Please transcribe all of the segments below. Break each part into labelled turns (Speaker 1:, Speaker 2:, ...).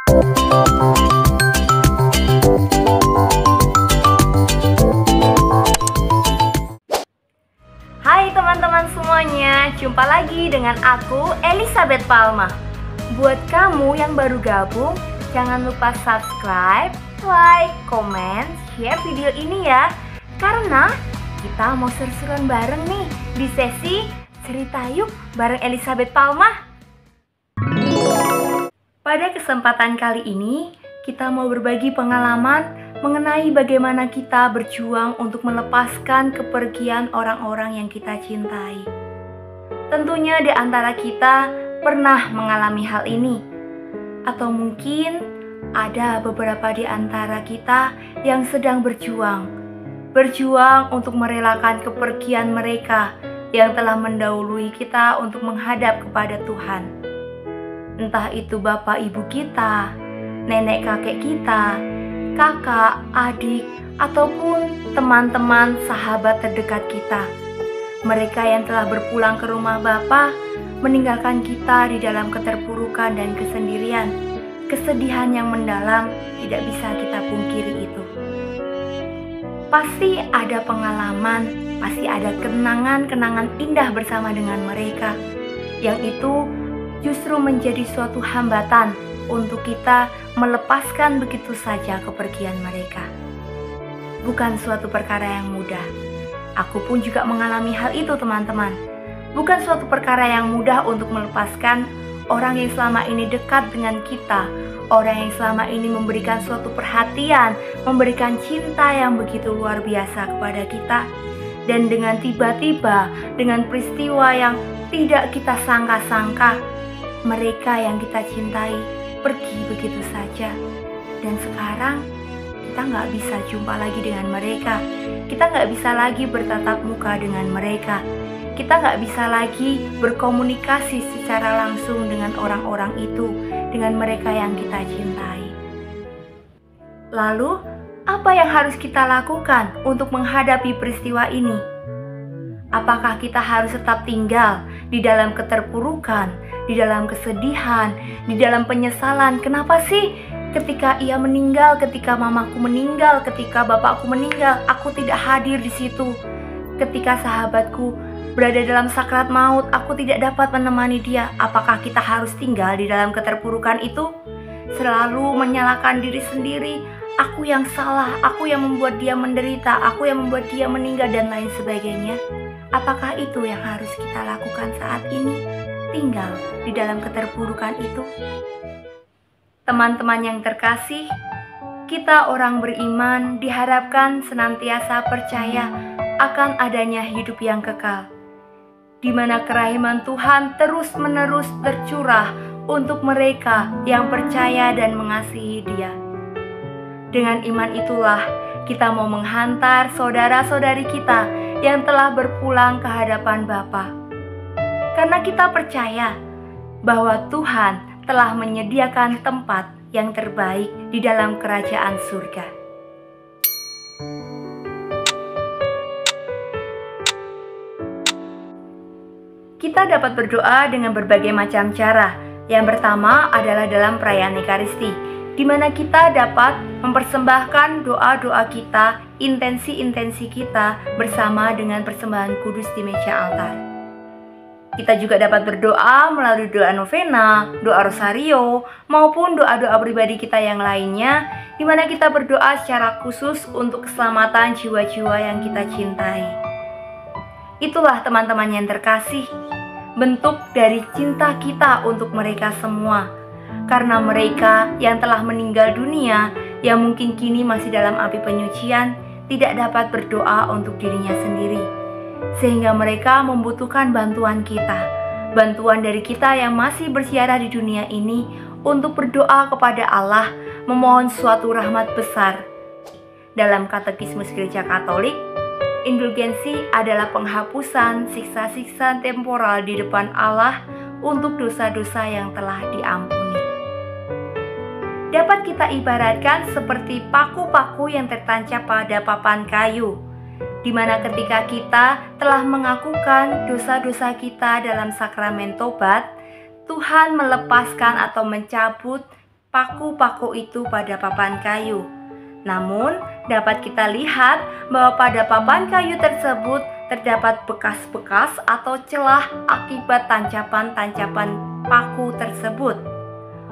Speaker 1: Hai teman-teman semuanya, jumpa lagi dengan aku Elizabeth Palma. Buat kamu yang baru gabung, jangan lupa subscribe, like, comment, share video ini ya. Karena kita mau seru-seruan bareng nih di sesi Cerita Yuk bareng Elizabeth Palma. Pada kesempatan kali ini, kita mau berbagi pengalaman mengenai bagaimana kita berjuang untuk melepaskan kepergian orang-orang yang kita cintai. Tentunya di antara kita pernah mengalami hal ini, atau mungkin ada beberapa di antara kita yang sedang berjuang untuk merelakan kepergian mereka yang telah mendahului kita untuk menghadap kepada Tuhan. Entah itu bapak ibu kita, nenek kakek kita, kakak, adik, ataupun teman-teman sahabat terdekat kita. Mereka yang telah berpulang ke rumah Bapa, meninggalkan kita di dalam keterpurukan dan kesendirian. Kesedihan yang mendalam tidak bisa kita pungkiri itu. Pasti ada pengalaman, pasti ada kenangan-kenangan indah bersama dengan mereka. Yang itu justru menjadi suatu hambatan untuk kita melepaskan begitu saja kepergian mereka. Bukan suatu perkara yang mudah. Aku pun juga mengalami hal itu, teman-teman. Bukan suatu perkara yang mudah untuk melepaskan orang yang selama ini dekat dengan kita, orang yang selama ini memberikan suatu perhatian, memberikan cinta yang begitu luar biasa kepada kita. Dan dengan tiba-tiba, dengan peristiwa yang tidak kita sangka-sangka, mereka yang kita cintai pergi begitu saja. Dan sekarang kita nggak bisa jumpa lagi dengan mereka. Kita nggak bisa lagi bertatap muka dengan mereka. Kita nggak bisa lagi berkomunikasi secara langsung dengan orang-orang itu, dengan mereka yang kita cintai. Lalu, apa yang harus kita lakukan untuk menghadapi peristiwa ini? Apakah kita harus tetap tinggal di dalam keterpurukan, di dalam kesedihan, di dalam penyesalan? Kenapa sih ketika ia meninggal, ketika mamaku meninggal, ketika bapakku meninggal, aku tidak hadir di situ? Ketika sahabatku berada dalam sakrat maut, aku tidak dapat menemani dia. Apakah kita harus tinggal di dalam keterpurukan itu? Selalu menyalahkan diri sendiri, aku yang salah, aku yang membuat dia menderita, aku yang membuat dia meninggal, dan lain sebagainya. Apakah itu yang harus kita lakukan saat ini? Tinggal di dalam keterpurukan itu? Teman-teman yang terkasih, kita orang beriman diharapkan senantiasa percaya akan adanya hidup yang kekal, di mana kerahiman Tuhan terus-menerus tercurah untuk mereka yang percaya dan mengasihi Dia. Dengan iman itulah kita mau menghantar saudara-saudari kita yang telah berpulang ke hadapan Bapa. Karena kita percaya bahwa Tuhan telah menyediakan tempat yang terbaik di dalam kerajaan surga. Kita dapat berdoa dengan berbagai macam cara. Yang pertama adalah dalam perayaan Ekaristi, di mana kita dapat mempersembahkan doa-doa kita, intensi-intensi kita bersama dengan persembahan kudus di meja altar. Kita juga dapat berdoa melalui doa novena, doa rosario, maupun doa-doa pribadi kita yang lainnya, di mana kita berdoa secara khusus untuk keselamatan jiwa-jiwa yang kita cintai. Itulah teman-teman yang terkasih, bentuk dari cinta kita untuk mereka semua. Karena mereka yang telah meninggal dunia, yang mungkin kini masih dalam api penyucian, tidak dapat berdoa untuk dirinya sendiri, sehingga mereka membutuhkan bantuan kita, bantuan dari kita yang masih bersiara di dunia ini, untuk berdoa kepada Allah, memohon suatu rahmat besar. Dalam Katekismus Gereja Katolik, indulgensi adalah penghapusan siksa-siksa temporal di depan Allah untuk dosa-dosa yang telah diampuni. Dapat kita ibaratkan seperti paku-paku yang tertancap pada papan kayu, di mana ketika kita telah mengakukan dosa-dosa kita dalam sakramen tobat, Tuhan melepaskan atau mencabut paku-paku itu pada papan kayu. Namun, dapat kita lihat bahwa pada papan kayu tersebut terdapat bekas-bekas atau celah akibat tancapan-tancapan paku tersebut.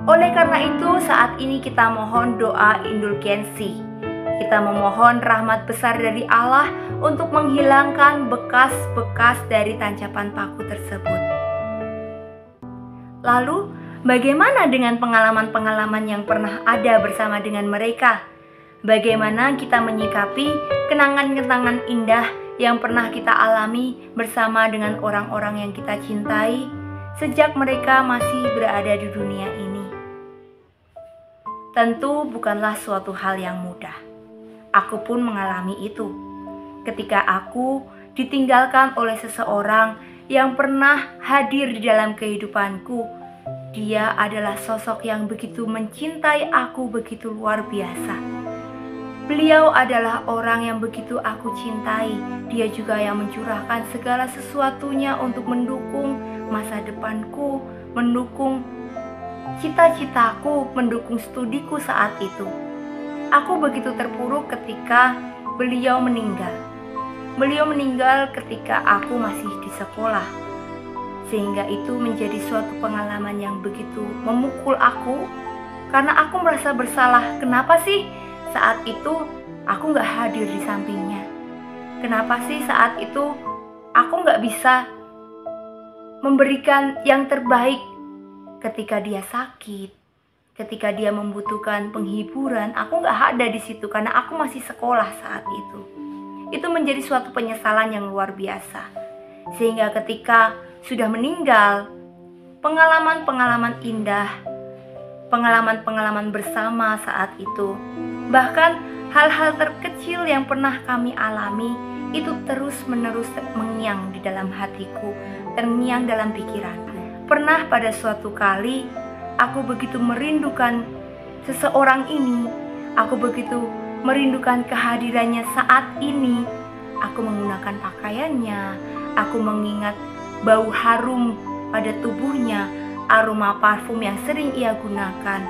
Speaker 1: Oleh karena itu, saat ini kita mohon doa indulgensi. Kita memohon rahmat besar dari Allah untuk menghilangkan bekas-bekas dari tancapan paku tersebut. Lalu, bagaimana dengan pengalaman-pengalaman yang pernah ada bersama dengan mereka? Bagaimana kita menyikapi kenangan-kenangan indah yang pernah kita alami bersama dengan orang-orang yang kita cintai sejak mereka masih berada di dunia ini? Tentu bukanlah suatu hal yang mudah. Aku pun mengalami itu. Ketika aku ditinggalkan oleh seseorang yang pernah hadir di dalam kehidupanku, dia adalah sosok yang begitu mencintai aku begitu luar biasa. Beliau adalah orang yang begitu aku cintai. Dia juga yang mencurahkan segala sesuatunya untuk mendukung masa depanku, mendukung cita-citaku, mendukung studiku saat itu. Aku begitu terpuruk ketika beliau meninggal. Beliau meninggal ketika aku masih di sekolah. Sehingga itu menjadi suatu pengalaman yang begitu memukul aku, karena aku merasa bersalah. Kenapa sih saat itu aku gak hadir di sampingnya? Kenapa sih saat itu aku gak bisa memberikan yang terbaik ketika dia sakit, ketika dia membutuhkan penghiburan? Aku gak ada di situ karena aku masih sekolah saat itu. Itu menjadi suatu penyesalan yang luar biasa. Sehingga ketika sudah meninggal, pengalaman-pengalaman indah, pengalaman-pengalaman bersama saat itu, bahkan hal-hal terkecil yang pernah kami alami, itu terus-menerus mengiang di dalam hatiku, terngiang dalam pikiranku. Pernah pada suatu kali, aku begitu merindukan seseorang ini, aku begitu merindukan kehadirannya saat ini. Aku menggunakan pakaiannya, aku mengingat bau harum pada tubuhnya, aroma parfum yang sering ia gunakan,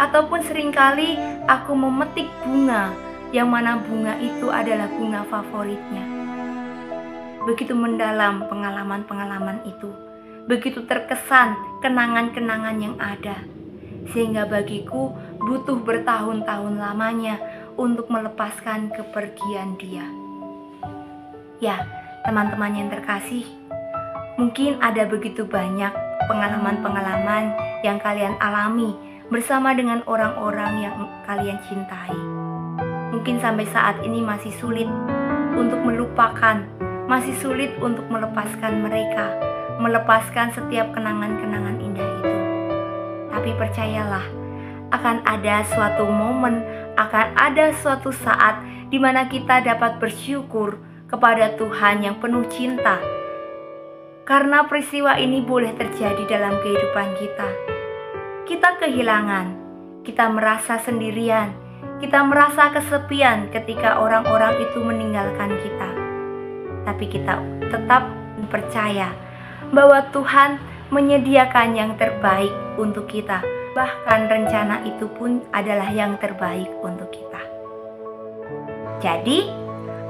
Speaker 1: ataupun seringkali aku memetik bunga, yang mana bunga itu adalah bunga favoritnya. Begitu mendalam pengalaman-pengalaman itu, begitu terkesan kenangan-kenangan yang ada, sehingga bagiku butuh bertahun-tahun lamanya untuk melepaskan kepergian dia. Ya, teman-teman yang terkasih, mungkin ada begitu banyak pengalaman-pengalaman yang kalian alami bersama dengan orang-orang yang kalian cintai. Mungkin sampai saat ini masih sulit untuk melupakan, masih sulit untuk melepaskan mereka, melepaskan setiap kenangan-kenangan indah itu. Tapi percayalah, akan ada suatu momen, akan ada suatu saat di mana kita dapat bersyukur kepada Tuhan yang penuh cinta. Karena peristiwa ini boleh terjadi dalam kehidupan kita. Kita kehilangan, kita merasa sendirian, kita merasa kesepian ketika orang-orang itu meninggalkan kita. Tapi kita tetap percaya bahwa Tuhan menyediakan yang terbaik untuk kita. Bahkan rencana itu pun adalah yang terbaik untuk kita. Jadi,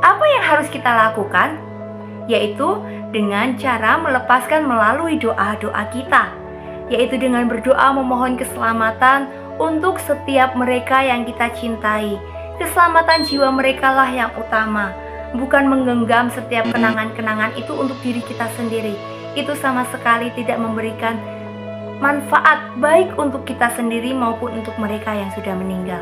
Speaker 1: apa yang harus kita lakukan? Yaitu dengan cara melepaskan melalui doa-doa kita, yaitu dengan berdoa memohon keselamatan untuk setiap mereka yang kita cintai. Keselamatan jiwa mereka lah yang utama, bukan menggenggam setiap kenangan-kenangan itu untuk diri kita sendiri. Itu sama sekali tidak memberikan manfaat baik untuk kita sendiri maupun untuk mereka yang sudah meninggal.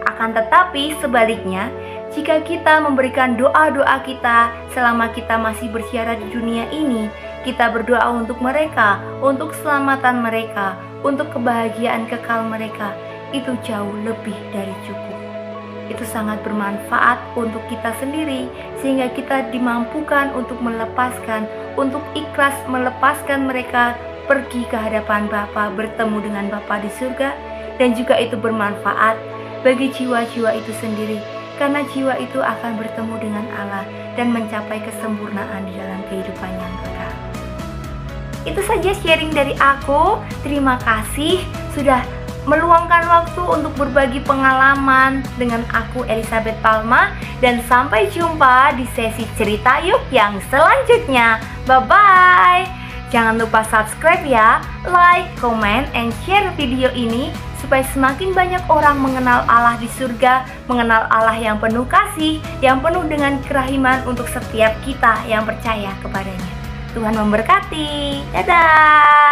Speaker 1: Akan tetapi sebaliknya, jika kita memberikan doa-doa kita selama kita masih bersiaran di dunia ini, kita berdoa untuk mereka, untuk keselamatan mereka, untuk kebahagiaan kekal mereka, itu jauh lebih dari cukup. Itu sangat bermanfaat untuk kita sendiri, sehingga kita dimampukan untuk melepaskan, untuk ikhlas melepaskan mereka pergi ke hadapan Bapa, bertemu dengan Bapa di surga, dan juga itu bermanfaat bagi jiwa-jiwa itu sendiri, karena jiwa itu akan bertemu dengan Allah dan mencapai kesempurnaan di dalam kehidupan yang kekal. Itu saja sharing dari aku. Terima kasih sudah meluangkan waktu untuk berbagi pengalaman dengan aku, Elizabeth Palma. Dan sampai jumpa di sesi cerita yuk yang selanjutnya. Bye-bye. Jangan lupa subscribe ya, like, comment, and share video ini supaya semakin banyak orang mengenal Allah di surga, mengenal Allah yang penuh kasih, yang penuh dengan kerahiman untuk setiap kita yang percaya kepadanya. Tuhan memberkati. Dadah.